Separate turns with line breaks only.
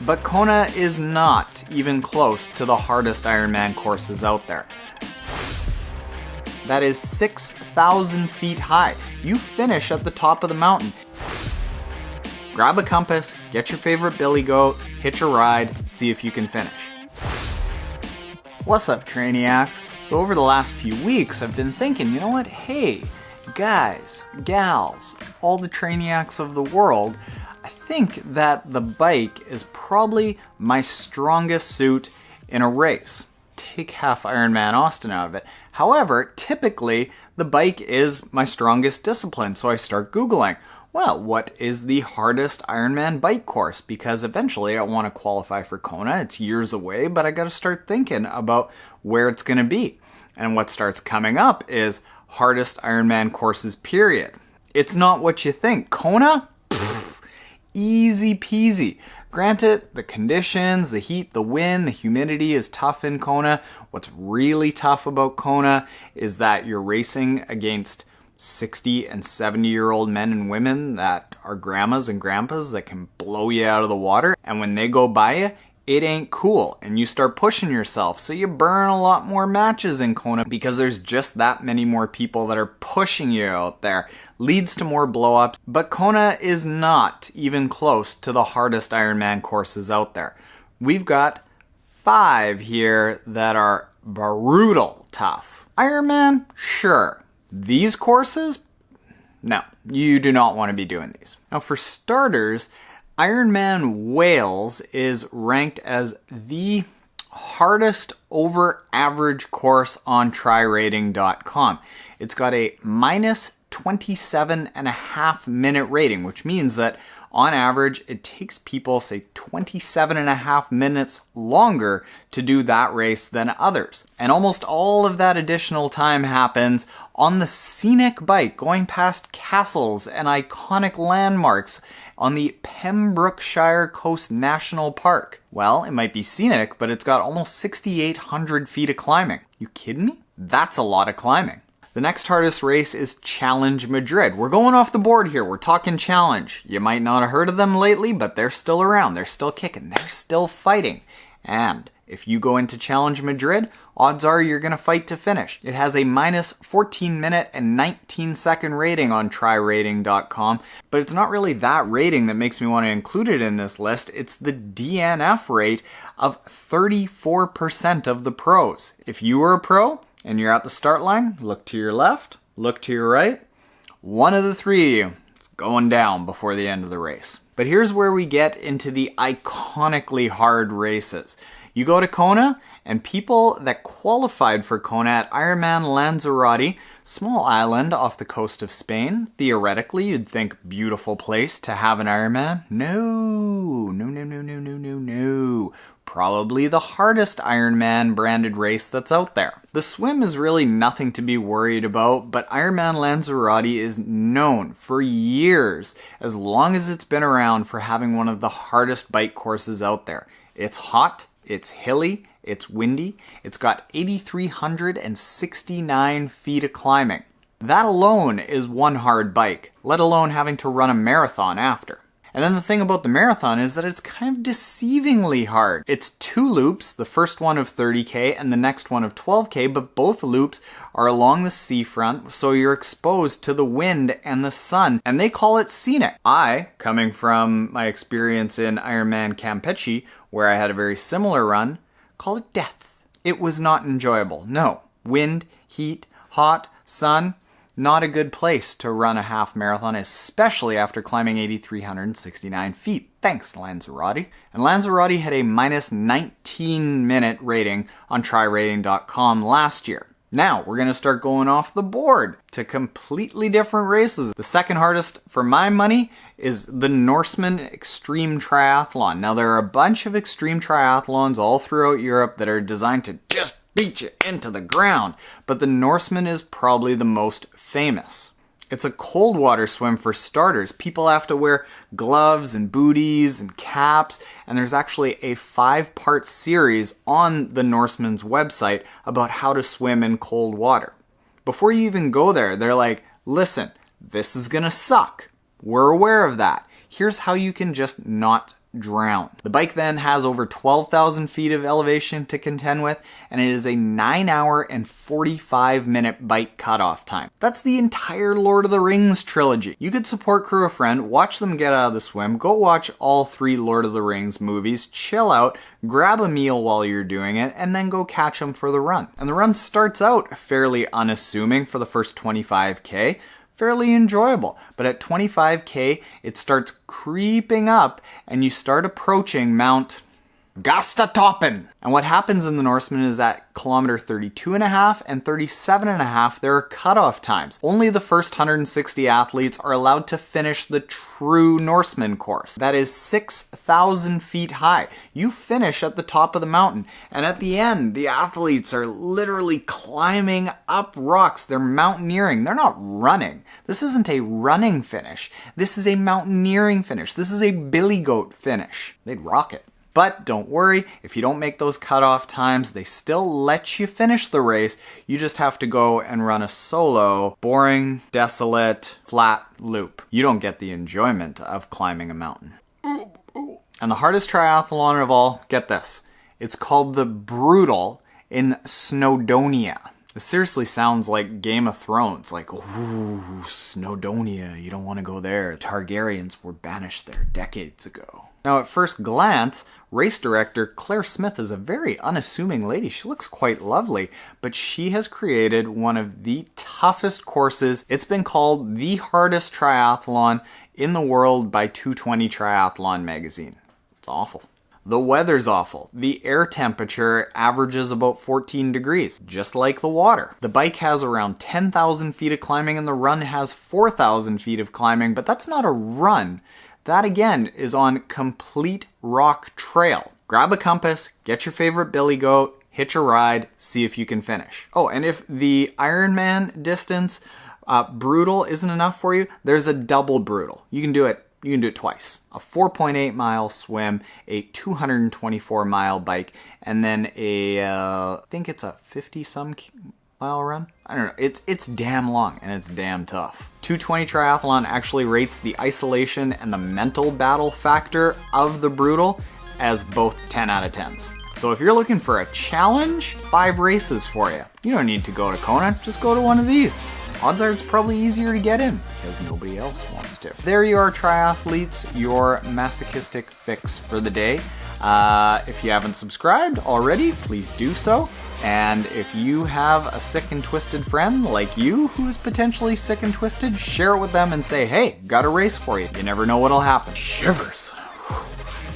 But Kona is not even close to the hardest Ironman courses out there. That is 6,000 feet high. You finish at the top of the mountain. Grab a compass, get your favorite billy goat, hitch a ride, see if you can finish. What's up, Trainiacs? So over the last few weeks, I've been thinking, you know what? Hey, guys, gals, all the Trainiacs of the world, I think that the bike is probably my strongest suit in a race. Take half Ironman Austin out of it. However, typically, the bike is my strongest discipline, so I start Googling. Well, what is the hardest Ironman bike course? Because eventually I want to qualify for Kona. It's years away, but I got to start thinking about where it's going to be. And what starts coming up is hardest Ironman courses, period. It's not what you think. Kona? Pfft, easy peasy. Granted, the conditions, the heat, the wind, the humidity is tough in Kona. What's really tough about Kona is that you're racing against 60 and 70-year-old men and women that are grandmas and grandpas that can blow you out of the water. And when they go by you, it ain't cool. And you start pushing yourself. So you burn a lot more matches in Kona because there's just that many more people that are pushing you out there. Leads to more blow-ups. But Kona is not even close to the hardest Ironman courses out there. We've got 5 here that are brutal tough. Ironman? Sure. These courses? No, you do not want to be doing these. Now for starters, Ironman Wales is ranked as the hardest over average course on tryrating.com. It's got a minus 27.5 minute rating, which means that on average, it takes people, say, 27.5 minutes longer to do that race than others. And almost all of that additional time happens on the scenic bike, going past castles and iconic landmarks on the Pembrokeshire Coast National Park. Well, it might be scenic, but it's got almost 6,800 feet of climbing. You kidding me? That's a lot of climbing. The next hardest race is Challenge Madrid. We're going off the board here. We're talking Challenge. You might not have heard of them lately, but they're still around. They're still kicking. They're still fighting. And if you go into Challenge Madrid, odds are you're going to fight to finish. It has a minus 14 minute and 19 second rating on tryrating.com, but it's not really that rating that makes me want to include it in this list. It's the DNF rate of 34% of the pros. If you were a pro, and you're at the start line, look to your left, look to your right. One of the 3 of you is going down before the end of the race. But here's where we get into the iconically hard races. You go to Kona, and people that qualified for Kona at Ironman Lanzarote, small island off the coast of Spain. Theoretically, you'd think beautiful place to have an Ironman. No. Probably the hardest Ironman branded race that's out there. The swim is really nothing to be worried about, but Ironman Lanzarote is known for years, as long as it's been around, for having one of the hardest bike courses out there. It's hot, it's hilly, it's windy, it's got 8,369 feet of climbing. That alone is one hard bike, let alone having to run a marathon after. And then the thing about the marathon is that it's kind of deceivingly hard. It's 2 loops, the first one of 30K and the next one of 12K, but both loops are along the seafront, so you're exposed to the wind and the sun, and they call it scenic. I, coming from my experience in Ironman Campeche, where I had a very similar run, call it death. It was not enjoyable. No. Wind, heat, hot, sun. Not a good place to run a half marathon, especially after climbing 8,369 feet. Thanks, Lanzarote. And Lanzarote had a minus 19 minute rating on tryrating.com last year. Now, we're going to start going off the board to completely different races. The second hardest, for my money, is the Norseman Extreme Triathlon. Now, there are a bunch of extreme triathlons all throughout Europe that are designed to just beat you into the ground, but the Norseman is probably the most famous. It's a cold water swim for starters. People have to wear gloves and booties and caps, and there's actually a 5-part series on the Norseman's website about how to swim in cold water. Before you even go there, they're like, listen, this is gonna suck. We're aware of that. Here's how you can just not drown. The bike then has over 12,000 feet of elevation to contend with, and it is a 9 hour and 45 minute bike cutoff time. That's the entire Lord of the Rings trilogy. You could support Crew a Friend, watch them get out of the swim, go watch all 3 Lord of the Rings movies, chill out, grab a meal while you're doing it, and then go catch them for the run. And the run starts out fairly unassuming for the first 25K, fairly enjoyable. But at 25K, it starts creeping up and you start approaching Mount Gastatoppen. And what happens in the Norseman is at kilometer 32.5 and 37.5, there are cutoff times. Only the first 160 athletes are allowed to finish the true Norseman course. That is 6,000 feet high. You finish at the top of the mountain, and at the end, the athletes are literally climbing up rocks. They're mountaineering. They're not running. This isn't a running finish. This is a mountaineering finish. This is a billy goat finish. They'd rock it. But don't worry, if you don't make those cutoff times, they still let you finish the race. You just have to go and run a solo, boring, desolate, flat loop. You don't get the enjoyment of climbing a mountain. And the hardest triathlon of all, get this, it's called the Brutal in Snowdonia. This seriously sounds like Game of Thrones, like, ooh, Snowdonia, you don't want to go there. Targaryens were banished there decades ago. Now, at first glance, race director Claire Smith is a very unassuming lady. She looks quite lovely, but she has created one of the toughest courses. It's been called the hardest triathlon in the world by 220 Triathlon magazine. It's awful. The weather's awful. The air temperature averages about 14 degrees, just like the water. The bike has around 10,000 feet of climbing and the run has 4,000 feet of climbing, but that's not a run. That again is on complete rock trail. Grab a compass, get your favorite billy goat, hitch a ride, see if you can finish. Oh, and if the Ironman distance Brutal isn't enough for you, there's a double Brutal. You can do it twice. A 4.8 mile swim, a 224 mile bike, and then I think it's a 50 some mile run? I don't know. It's damn long and it's damn tough. 220 Triathlon actually rates the isolation and the mental battle factor of the Brutal as both 10 out of 10s. So if you're looking for a challenge, 5 races for you. You don't need to go to Kona, just go to one of these. Odds are it's probably easier to get in because nobody else wants to. There you are, triathletes, your masochistic fix for the day. If you haven't subscribed already, please do so. And if you have a sick and twisted friend like you who is potentially sick and twisted, share it with them and say, hey, got a race for you. You never know what'll happen. Shivers.